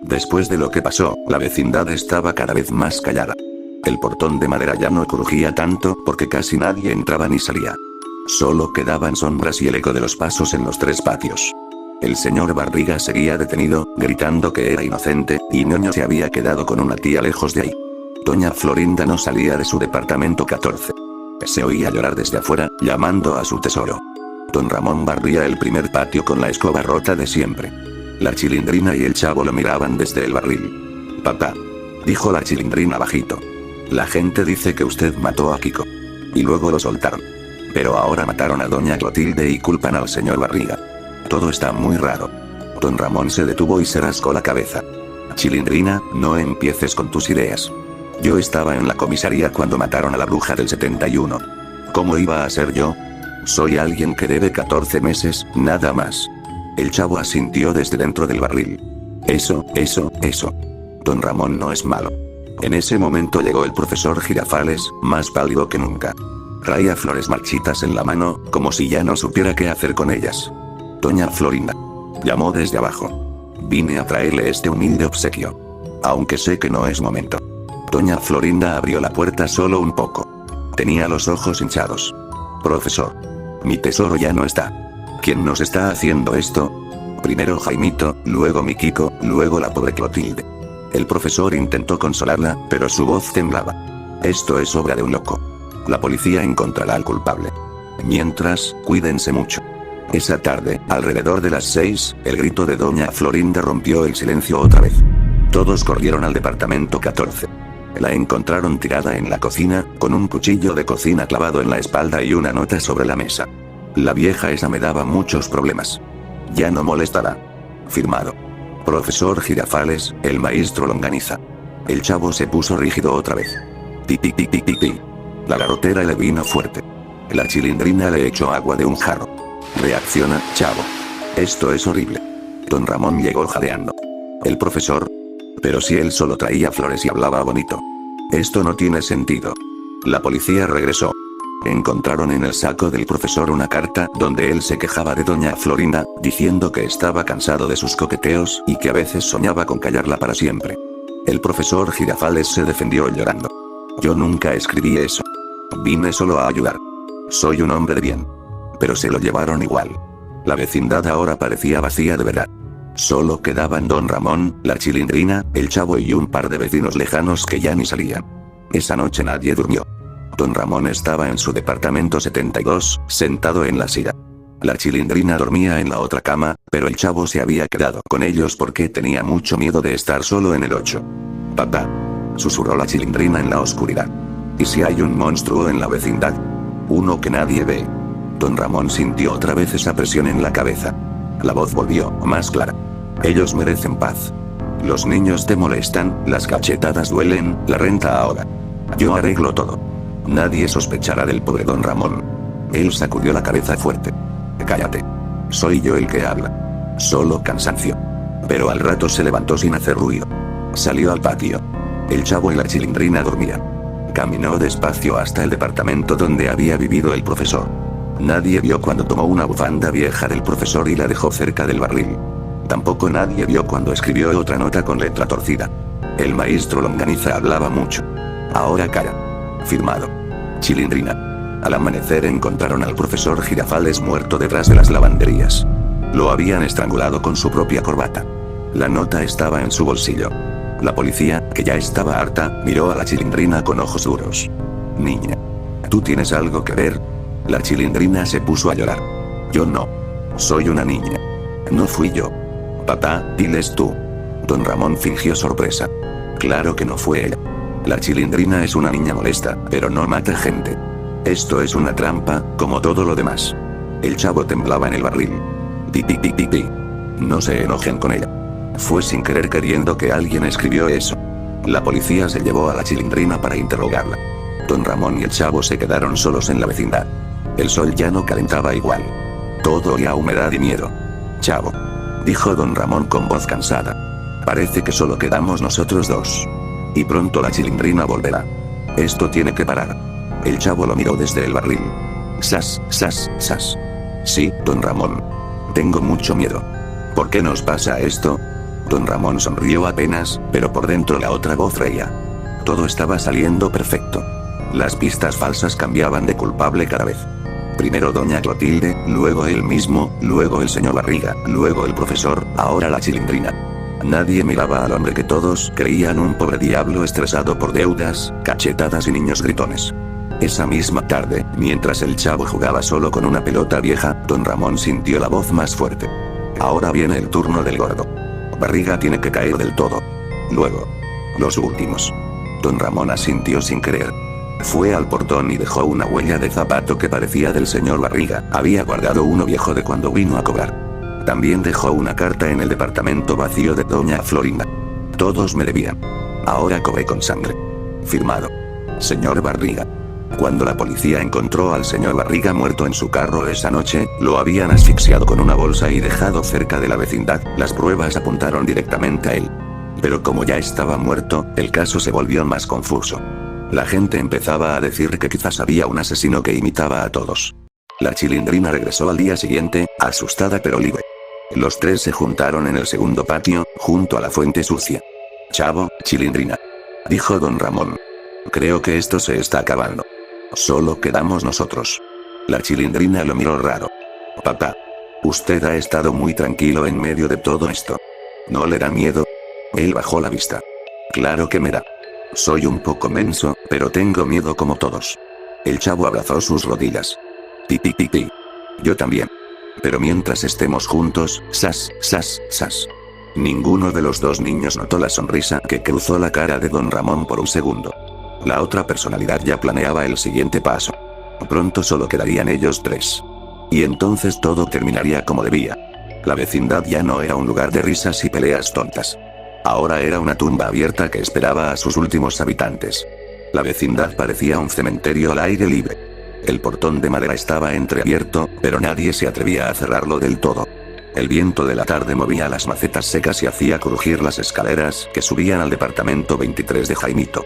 Después de lo que pasó, la vecindad estaba cada vez más callada. El portón de madera ya no crujía tanto porque casi nadie entraba ni salía. Solo quedaban sombras y el eco de los pasos en los 3 patios. El señor Barriga seguía detenido, gritando que era inocente, y Ñoño se había quedado con una tía lejos de ahí. Doña Florinda no salía de su departamento 14. Se oía llorar desde afuera, llamando a su tesoro. Don Ramón barría el primer patio con la escoba rota de siempre. La Chilindrina y el Chavo lo miraban desde el barril. Papá, dijo la Chilindrina bajito. La gente dice que usted mató a Kiko. Y luego lo soltaron. Pero ahora mataron a doña Clotilde y culpan al señor Barriga. Todo está muy raro. Don Ramón se detuvo y se rascó la cabeza. Chilindrina, no empieces con tus ideas. Yo estaba en la comisaría cuando mataron a la bruja del 71. ¿Cómo iba a ser yo? Soy alguien que debe 14 meses, nada más. El Chavo asintió desde dentro del barril. Eso. Don Ramón no es malo. En ese momento llegó el profesor Girafales, más pálido que nunca. Traía flores marchitas en la mano, como si ya no supiera qué hacer con ellas. Doña Florinda. Llamó desde abajo. Vine a traerle este humilde obsequio. Aunque sé que no es momento. Doña Florinda abrió la puerta solo un poco. Tenía los ojos hinchados. Profesor. Mi tesoro ya no está. ¿Quién nos está haciendo esto? Primero Jaimito, luego mi Kiko, luego la pobre Clotilde. El profesor intentó consolarla, pero su voz temblaba. Esto es obra de un loco. La policía encontrará al culpable. Mientras, cuídense mucho. Esa tarde, alrededor de las 6, el grito de doña Florinda rompió el silencio otra vez. Todos corrieron al departamento 14. La encontraron tirada en la cocina, con un cuchillo de cocina clavado en la espalda y una nota sobre la mesa. La vieja esa me daba muchos problemas. Ya no molestará. Firmado. Profesor Girafales, el maestro Longaniza. El Chavo se puso rígido otra vez. Ti. La garrotera le vino fuerte. La Chilindrina le echó agua de un jarro. Reacciona, Chavo. Esto es horrible. Don Ramón llegó jadeando. El profesor. Pero si él solo traía flores y hablaba bonito. Esto no tiene sentido. La policía regresó. Encontraron en el saco del profesor una carta donde él se quejaba de doña Florinda, diciendo que estaba cansado de sus coqueteos y que a veces soñaba con callarla para siempre. El profesor Girafales se defendió llorando. Yo nunca escribí eso. Vine solo a ayudar. Soy un hombre de bien. Pero se lo llevaron igual. La vecindad ahora parecía vacía de verdad. Solo quedaban don Ramón, la Chilindrina, el Chavo y un par de vecinos lejanos que ya ni salían. Esa noche nadie durmió. Don Ramón estaba en su departamento 72, sentado en la silla. La Chilindrina dormía en la otra cama, pero el Chavo se había quedado con ellos porque tenía mucho miedo de estar solo en el 8. Papá. Susurró la Chilindrina en la oscuridad. ¿Y si hay un monstruo en la vecindad? Uno que nadie ve. Don Ramón sintió otra vez esa presión en la cabeza. La voz volvió, más clara. Ellos merecen paz. Los niños te molestan, las cachetadas duelen, la renta ahora. Yo arreglo todo. Nadie sospechará del pobre don Ramón. Él sacudió la cabeza fuerte. Cállate. Soy yo el que habla. Solo cansancio. Pero al rato se levantó sin hacer ruido. Salió al patio. El Chavo y la Chilindrina dormían. Caminó despacio hasta el departamento donde había vivido el profesor. Nadie vio cuando tomó una bufanda vieja del profesor y la dejó cerca del barril. Tampoco nadie vio cuando escribió otra nota con letra torcida. El maestro Longaniza hablaba mucho. Ahora calla. Firmado. Chilindrina. Al amanecer encontraron al profesor Girafales muerto detrás de las lavanderías. Lo habían estrangulado con su propia corbata. La nota estaba en su bolsillo. La policía, que ya estaba harta, miró a la Chilindrina con ojos duros. Niña. ¿Tú tienes algo que ver? La Chilindrina se puso a llorar. Yo no. Soy una niña. No fui yo. Papá, diles tú. Don Ramón fingió sorpresa. Claro que no fue ella. La Chilindrina es una niña molesta, pero no mata gente. Esto es una trampa, como todo lo demás. El Chavo temblaba en el barril. Ti. No se enojen con ella. Fue sin querer queriendo que alguien escribió eso. La policía se llevó a la Chilindrina para interrogarla. Don Ramón y el Chavo se quedaron solos en la vecindad. El sol ya no calentaba igual. Todo olía a humedad y miedo. Chavo. Dijo don Ramón con voz cansada. Parece que solo quedamos nosotros dos. Y pronto la Chilindrina volverá. Esto tiene que parar. El Chavo lo miró desde el barril. Sas. Sí, don Ramón. Tengo mucho miedo. ¿Por qué nos pasa esto? Don Ramón sonrió apenas, pero por dentro la otra voz reía. Todo estaba saliendo perfecto. Las pistas falsas cambiaban de culpable cada vez. Primero doña Clotilde, luego él mismo, luego el señor Barriga, luego el profesor, ahora la Chilindrina. Nadie miraba al hombre que todos creían un pobre diablo estresado por deudas, cachetadas y niños gritones. Esa misma tarde, mientras el chavo jugaba solo con una pelota vieja, don Ramón sintió la voz más fuerte. Ahora viene el turno del gordo. Barriga tiene que caer del todo. Luego. Los últimos. Don Ramón asintió sin creer. Fue al portón y dejó una huella de zapato que parecía del señor Barriga. Había guardado uno viejo de cuando vino a cobrar. También dejó una carta en el departamento vacío de doña Florinda. Todos me debían. Ahora cobré con sangre. Firmado. Señor Barriga. Cuando la policía encontró al señor Barriga muerto en su carro esa noche, lo habían asfixiado con una bolsa y dejado cerca de la vecindad. Las pruebas apuntaron directamente a él. Pero como ya estaba muerto, el caso se volvió más confuso. La gente empezaba a decir que quizás había un asesino que imitaba a todos. La Chilindrina regresó al día siguiente, asustada pero libre. Los tres se juntaron en el segundo patio, junto a la fuente sucia. Chavo, Chilindrina, dijo don Ramón. Creo que esto se está acabando. Solo quedamos nosotros. La Chilindrina lo miró raro. Papá. Usted ha estado muy tranquilo en medio de todo esto. ¿No le da miedo? Él bajó la vista. Claro que me da. Soy un poco menso, pero tengo miedo como todos. El chavo abrazó sus rodillas. Pi pi pi pi. Yo también. Pero mientras estemos juntos, sas, sas, sas. Ninguno de los dos niños notó la sonrisa que cruzó la cara de don Ramón por un segundo. La otra personalidad ya planeaba el siguiente paso. Pronto solo quedarían ellos tres. Y entonces todo terminaría como debía. La vecindad ya no era un lugar de risas y peleas tontas. Ahora era una tumba abierta que esperaba a sus últimos habitantes. La vecindad parecía un cementerio al aire libre. El portón de madera estaba entreabierto, pero nadie se atrevía a cerrarlo del todo. El viento de la tarde movía las macetas secas y hacía crujir las escaleras que subían al departamento 23 de Jaimito.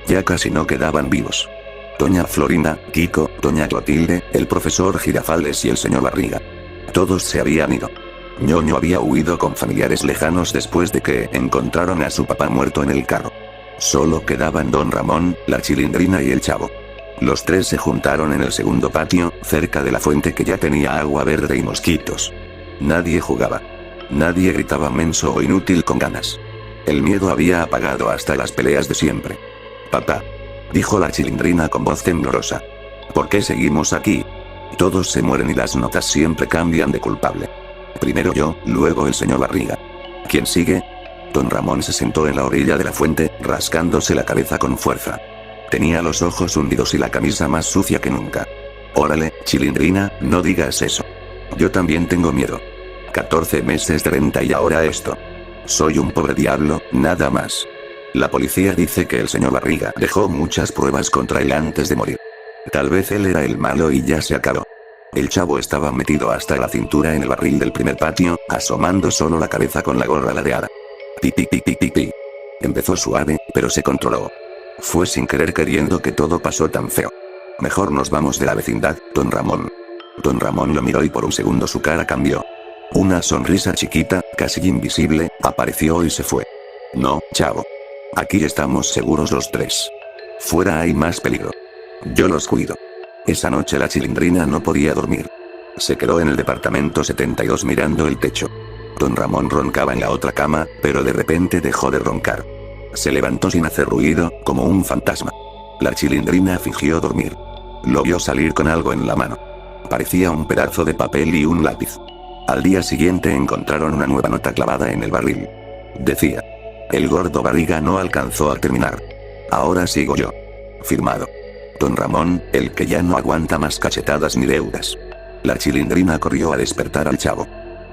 Ya casi no quedaban vivos. Doña Florinda, Kiko, doña Clotilde, el profesor Girafales y el señor Barriga. Todos se habían ido. Ñoño había huido con familiares lejanos después de que encontraron a su papá muerto en el carro. Solo quedaban don Ramón, la Chilindrina y el chavo. Los tres se juntaron en el segundo patio, cerca de la fuente que ya tenía agua verde y mosquitos. Nadie jugaba. Nadie gritaba menso o inútil con ganas. El miedo había apagado hasta las peleas de siempre. Papá, dijo la Chilindrina con voz temblorosa. ¿Por qué seguimos aquí? Todos se mueren y las notas siempre cambian de culpable. Primero yo, luego el señor Barriga. ¿Quién sigue? Don Ramón se sentó en la orilla de la fuente, rascándose la cabeza con fuerza. Tenía los ojos hundidos y la camisa más sucia que nunca. Órale, Chilindrina, no digas eso. Yo también tengo miedo. 14 meses de renta y ahora esto. Soy un pobre diablo, nada más. La policía dice que el señor Barriga dejó muchas pruebas contra él antes de morir. Tal vez él era el malo y ya se acabó. El chavo estaba metido hasta la cintura en el barril del primer patio, asomando solo la cabeza con la gorra ladeada. Pi pi pi pi pi pi. Empezó suave, pero se controló. Fue sin querer queriendo que todo pasó tan feo. Mejor nos vamos de la vecindad, don Ramón. Don Ramón lo miró y por un segundo su cara cambió. Una sonrisa chiquita, casi invisible, apareció y se fue. No, chavo. Aquí estamos seguros los tres. Fuera hay más peligro. Yo los cuido. Esa noche la Chilindrina no podía dormir. Se quedó en el departamento 72 mirando el techo. Don Ramón roncaba en la otra cama, pero de repente dejó de roncar. Se levantó sin hacer ruido, como un fantasma. La Chilindrina fingió dormir. Lo vio salir con algo en la mano. Parecía un pedazo de papel y un lápiz. Al día siguiente encontraron una nueva nota clavada en el barril. Decía: el gordo Barriga no alcanzó a terminar. Ahora sigo yo. Firmado. Don Ramón, el que ya no aguanta más cachetadas ni deudas. La Chilindrina corrió a despertar al chavo.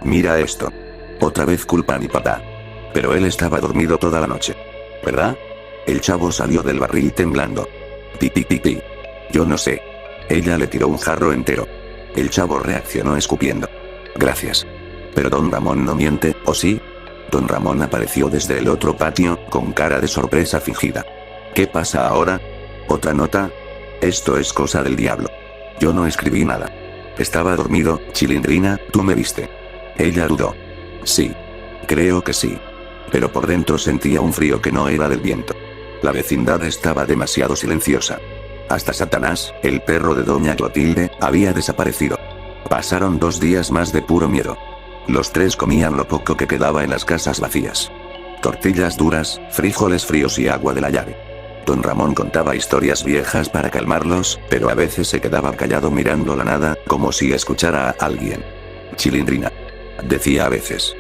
Mira esto. Otra vez culpa a mi papá. Pero él estaba dormido toda la noche. ¿Verdad? El chavo salió del barril temblando. Pi pi pi pi. Yo no sé. Ella le tiró un jarro entero. El chavo reaccionó escupiendo. Gracias. Pero don Ramón no miente, ¿o sí? Don Ramón apareció desde el otro patio, con cara de sorpresa fingida. ¿Qué pasa ahora? ¿Otra nota? Esto es cosa del diablo. Yo no escribí nada. Estaba dormido, Chilindrina, tú me viste. Ella dudó. Sí. Creo que sí. pero por dentro sentía un frío que no era del viento. La vecindad estaba demasiado silenciosa. Hasta Satanás, el perro de doña Clotilde, había desaparecido. Pasaron 2 días más de puro miedo. Los 3 comían lo poco que quedaba en las casas vacías. Tortillas duras, frijoles fríos y agua de la llave. Don Ramón contaba historias viejas para calmarlos, pero a veces se quedaba callado mirando la nada, como si escuchara a alguien. Chilindrina, decía a veces.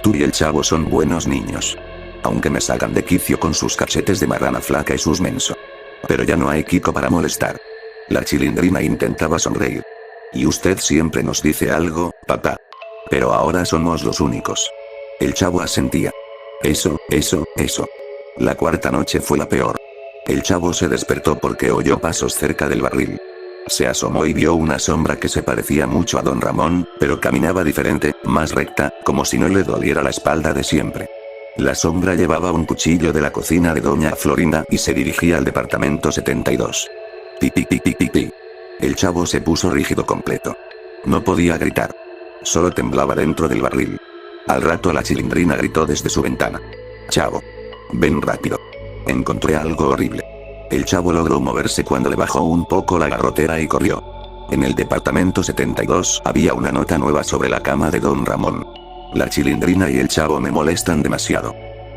Tú y el chavo son buenos niños. Aunque me sacan de quicio con sus cachetes de marrana flaca y sus menso. Pero ya no hay Kiko para molestar. La Chilindrina intentaba sonreír. Y usted siempre nos dice algo, papá. Pero ahora somos los únicos. El chavo asentía. Eso. La 4ª noche fue la peor. El chavo se despertó porque oyó pasos cerca del barril. Se asomó y vio una sombra que se parecía mucho a don Ramón, pero caminaba diferente, más recta, como si no le doliera la espalda de siempre. La sombra llevaba un cuchillo de la cocina de doña Florinda y se dirigía al departamento 72. Pi. El chavo se puso rígido completo. No podía gritar. Solo temblaba dentro del barril. Al rato la Chilindrina gritó desde su ventana. Chavo. Ven rápido. Encontré algo horrible. El chavo logró moverse cuando le bajó un poco la garrotera y corrió. En el departamento 72 había una nota nueva sobre la cama de don Ramón. La Chilindrina y el chavo me molestan demasiado.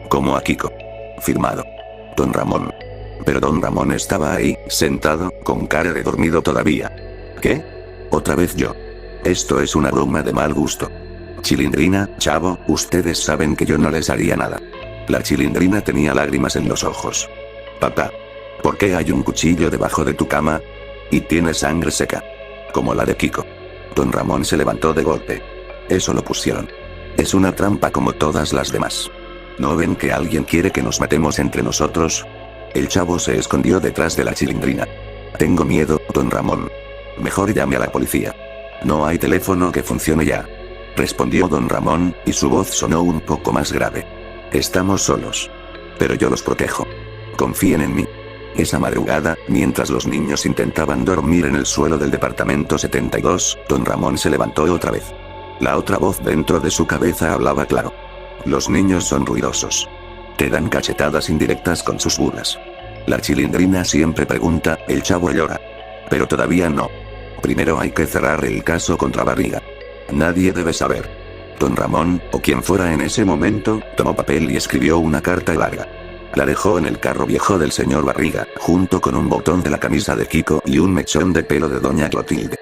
Como a Kiko. Firmado. Don Ramón. Pero don Ramón estaba ahí, sentado, con cara de dormido todavía. ¿Qué? Otra vez yo. Esto es una broma de mal gusto. Chilindrina, chavo, ustedes saben que yo no les haría nada. La Chilindrina tenía lágrimas en los ojos. Papá. ¿Por qué hay un cuchillo debajo de tu cama? Y tiene sangre seca. Como la de Kiko. Don Ramón se levantó de golpe. Eso lo pusieron. Es una trampa como todas las demás. ¿No ven que alguien quiere que nos matemos entre nosotros? El chavo se escondió detrás de la Chilindrina. Tengo miedo, don Ramón. Mejor llame a la policía. No hay teléfono que funcione ya. Respondió don Ramón, y su voz sonó un poco más grave. Estamos solos. Pero yo los protejo. Confíen en mí. Esa madrugada, mientras los niños intentaban dormir en el suelo del departamento 72, don Ramón se levantó otra vez. La otra voz dentro de su cabeza hablaba claro. Los niños son ruidosos. Te dan cachetadas indirectas con sus burlas. La Chilindrina siempre pregunta, el chavo llora. Pero todavía no. Primero hay que cerrar el caso contra Barriga. Nadie debe saber. Don Ramón, o quien fuera en ese momento, tomó papel y escribió una carta larga. La dejó en el carro viejo del señor Barriga, junto con un botón de la camisa de Kiko y un mechón de pelo de doña Clotilde.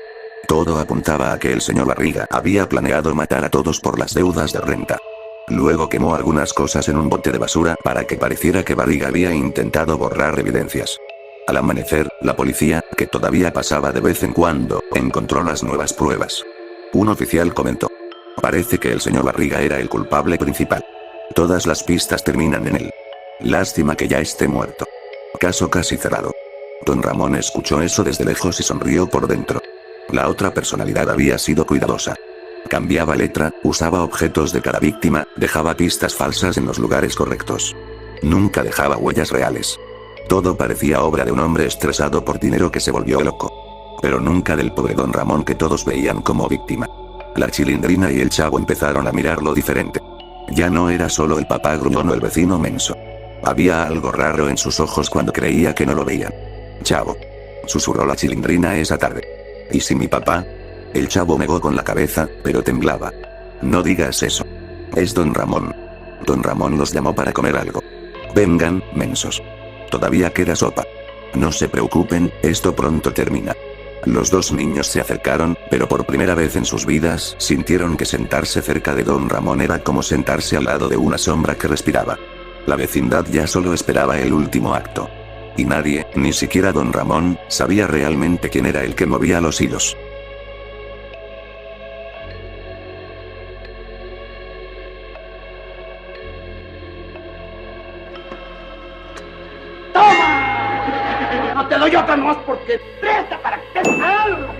Todo apuntaba a que el señor Barriga había planeado matar a todos por las deudas de renta. Luego quemó algunas cosas en un bote de basura para que pareciera que Barriga había intentado borrar evidencias. Al amanecer, la policía, que todavía pasaba de vez en cuando, encontró las nuevas pruebas. Un oficial comentó. Parece que el señor Barriga era el culpable principal. Todas las pistas terminan en él. Lástima que ya esté muerto. Caso casi cerrado. Don Ramón escuchó eso desde lejos y sonrió por dentro. La otra personalidad había sido cuidadosa. Cambiaba letra, usaba objetos de cada víctima, dejaba pistas falsas en los lugares correctos. Nunca dejaba huellas reales. Todo parecía obra de un hombre estresado por dinero que se volvió loco. Pero nunca del pobre don Ramón que todos veían como víctima. La Chilindrina y el chavo empezaron a mirarlo diferente. Ya no era solo el papá gruñón o el vecino menso. Había algo raro en sus ojos cuando creía que no lo veían. Chavo. Susurró la Chilindrina esa tarde. ¿Y si mi papá? El chavo negó con la cabeza, pero temblaba. No digas eso. Es don Ramón. Don Ramón los llamó para comer algo. Vengan, mensos. Todavía queda sopa. No se preocupen, esto pronto termina. Los dos niños se acercaron, pero por primera vez en sus vidas sintieron que sentarse cerca de don Ramón era como sentarse al lado de una sombra que respiraba. La vecindad ya solo esperaba el último acto. Y nadie, ni siquiera don Ramón, sabía realmente quién era el que movía los hilos. ¡Toma! No te doy otra más porque presta para que te algo.